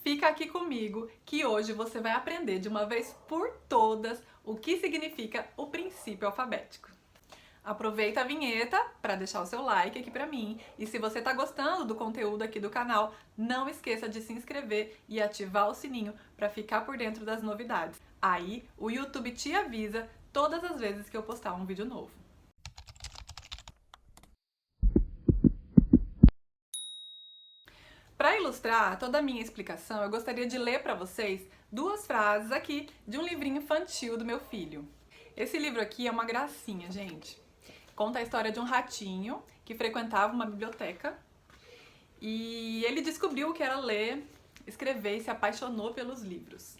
Fica aqui comigo que hoje você vai aprender de uma vez por todas o que significa o princípio alfabético. Aproveita a vinheta para deixar o seu like aqui para mim e se você está gostando do conteúdo aqui do canal, não esqueça de se inscrever e ativar o sininho para ficar por dentro das novidades. Aí o YouTube te avisa todas as vezes que eu postar um vídeo novo. Para ilustrar toda a minha explicação, eu gostaria de ler para vocês duas frases aqui de um livrinho infantil do meu filho. Esse livro aqui é uma gracinha, gente. Conta a história de um ratinho que frequentava uma biblioteca e ele descobriu o que era ler, escrever e se apaixonou pelos livros.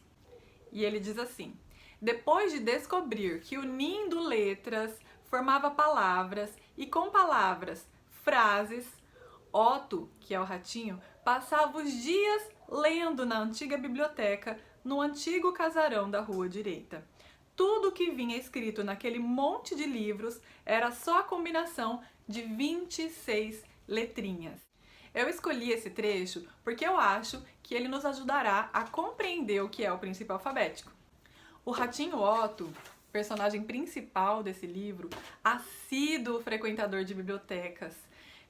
E ele diz assim: depois de descobrir que unindo letras formava palavras e com palavras frases, Otto, que é o ratinho, passava os dias lendo na antiga biblioteca, no antigo casarão da rua direita. Tudo que vinha escrito naquele monte de livros era só a combinação de 26 letrinhas. Eu escolhi esse trecho porque eu acho que ele nos ajudará a compreender o que é o princípio alfabético. O ratinho Otto, personagem principal desse livro, assíduo frequentador de bibliotecas,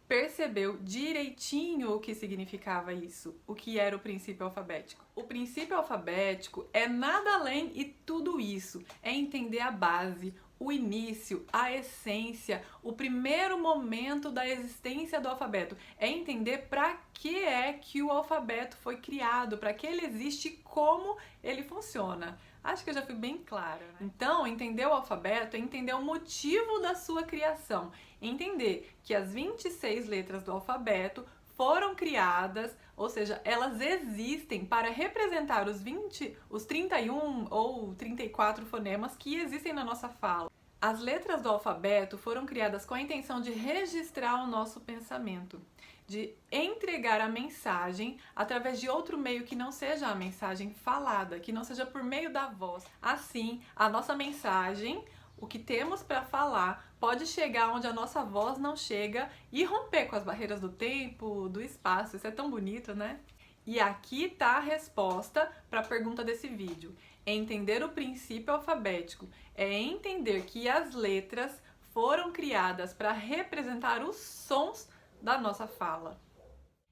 percebeu direitinho o que significava isso, o que era o princípio alfabético. O princípio alfabético é nada além e tudo isso, é entender a base, o início, a essência, o primeiro momento da existência do alfabeto, é entender para que é que o alfabeto foi criado, para que ele existe e como ele funciona. Acho que eu já fui bem clara, né? Então, entender o alfabeto é entender o motivo da sua criação, entender que as 26 letras do alfabeto foram criadas, ou seja, elas existem para representar os 31 ou 34 fonemas que existem na nossa fala. As letras do alfabeto foram criadas com a intenção de registrar o nosso pensamento, de entregar a mensagem através de outro meio que não seja a mensagem falada, que não seja por meio da voz. Assim, a nossa mensagem, o que temos para falar, pode chegar onde a nossa voz não chega e romper com as barreiras do tempo, do espaço. Isso é tão bonito, né? E aqui está a resposta para a pergunta desse vídeo. Entender o princípio alfabético é entender que as letras foram criadas para representar os sons da nossa fala.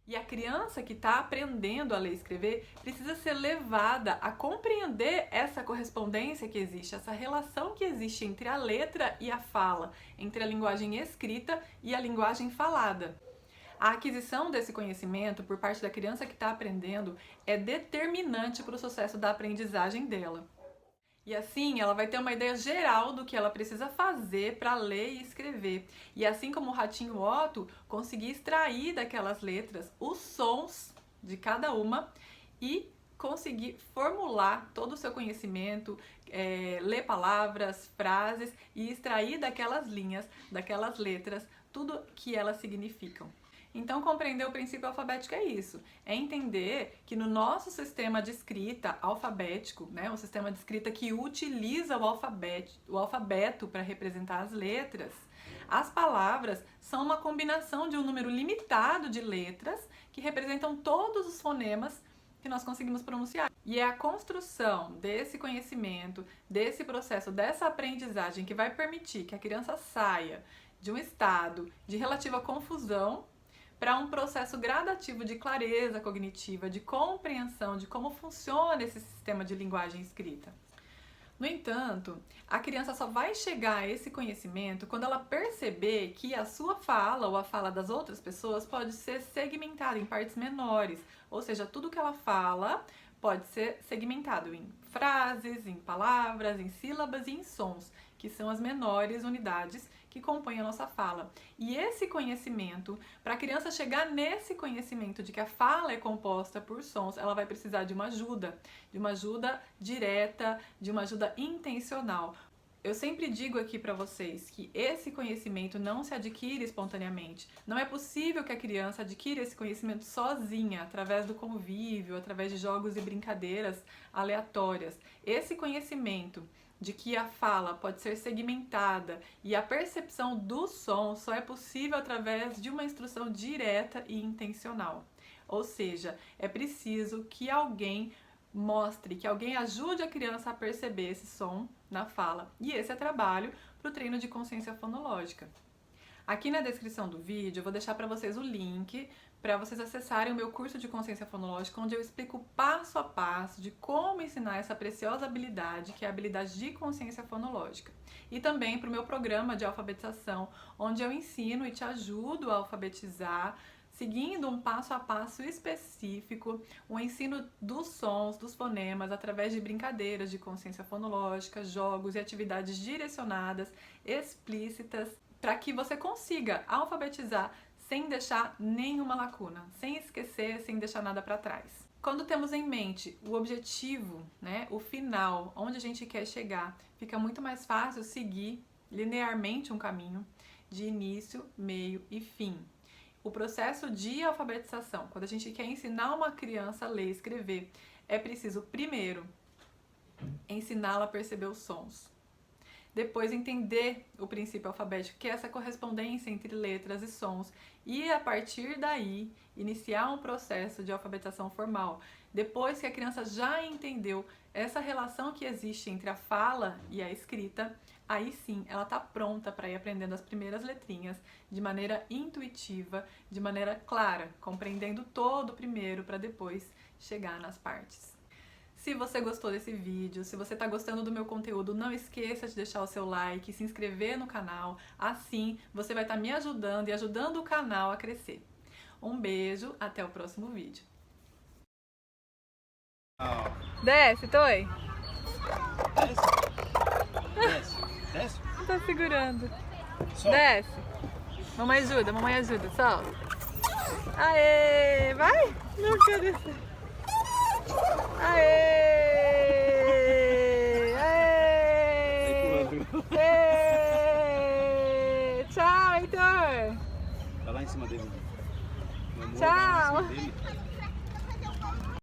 E a criança que está aprendendo a ler e escrever precisa ser levada a compreender essa correspondência que existe, essa relação que existe entre a letra e a fala, entre a linguagem escrita e a linguagem falada. A aquisição desse conhecimento por parte da criança que está aprendendo é determinante para o sucesso da aprendizagem dela. E assim ela vai ter uma ideia geral do que ela precisa fazer para ler e escrever. E assim como o ratinho Otto, conseguir extrair daquelas letras os sons de cada uma e conseguir formular todo o seu conhecimento, ler palavras, frases e extrair daquelas linhas, daquelas letras, tudo que elas significam. Então, compreender o princípio alfabético é isso, é entender que no nosso sistema de escrita alfabético, né, o sistema de escrita que utiliza o alfabeto para representar as letras, as palavras são uma combinação de um número limitado de letras que representam todos os fonemas que nós conseguimos pronunciar. E é a construção desse conhecimento, desse processo, dessa aprendizagem que vai permitir que a criança saia de um estado de relativa confusão para um processo gradativo de clareza cognitiva, de compreensão de como funciona esse sistema de linguagem escrita. No entanto, a criança só vai chegar a esse conhecimento quando ela perceber que a sua fala ou a fala das outras pessoas pode ser segmentada em partes menores, ou seja, tudo que ela fala pode ser segmentado em frases, em palavras, em sílabas e em sons, que são as menores unidades que compõem a nossa fala. E esse conhecimento, para a criança chegar nesse conhecimento de que a fala é composta por sons, ela vai precisar de uma ajuda direta, de uma ajuda intencional. Eu sempre digo aqui para vocês que esse conhecimento não se adquire espontaneamente. Não é possível que a criança adquira esse conhecimento sozinha, através do convívio, através de jogos e brincadeiras aleatórias. Esse conhecimento de que a fala pode ser segmentada e a percepção do som só é possível através de uma instrução direta e intencional. Ou seja, é preciso que alguém mostre, que alguém ajude a criança a perceber esse som na fala. E esse é trabalho para o treino de consciência fonológica. Aqui na descrição do vídeo eu vou deixar para vocês o link para vocês acessarem o meu curso de consciência fonológica, onde eu explico passo a passo de como ensinar essa preciosa habilidade, que é a habilidade de consciência fonológica. E também para o meu programa de alfabetização, onde eu ensino e te ajudo a alfabetizar, seguindo um passo a passo específico, o ensino dos sons, dos fonemas, através de brincadeiras de consciência fonológica, jogos e atividades direcionadas, explícitas, para que você consiga alfabetizar sem deixar nenhuma lacuna, sem esquecer, sem deixar nada para trás. Quando temos em mente o objetivo, né, o final, onde a gente quer chegar, fica muito mais fácil seguir linearmente um caminho de início, meio e fim. O processo de alfabetização, quando a gente quer ensinar uma criança a ler e escrever, é preciso primeiro ensiná-la a perceber os sons. Depois entender o princípio alfabético, que é essa correspondência entre letras e sons, e a partir daí iniciar um processo de alfabetização formal. Depois que a criança já entendeu essa relação que existe entre a fala e a escrita, aí sim ela está pronta para ir aprendendo as primeiras letrinhas de maneira intuitiva, de maneira clara, compreendendo todo primeiro para depois chegar nas partes. Se você gostou desse vídeo, se você está gostando do meu conteúdo, não esqueça de deixar o seu like, se inscrever no canal, assim você vai estar me ajudando e ajudando o canal a crescer. Um beijo, até o próximo vídeo. Desce, Toi! Desce. Não tá segurando. Solta. Desce! Mamãe ajuda, solta! Aê! Vai! Não quer descer! Aê! Aê! Aê! Tchau, Heitor! Tá lá em cima dele. Tchau!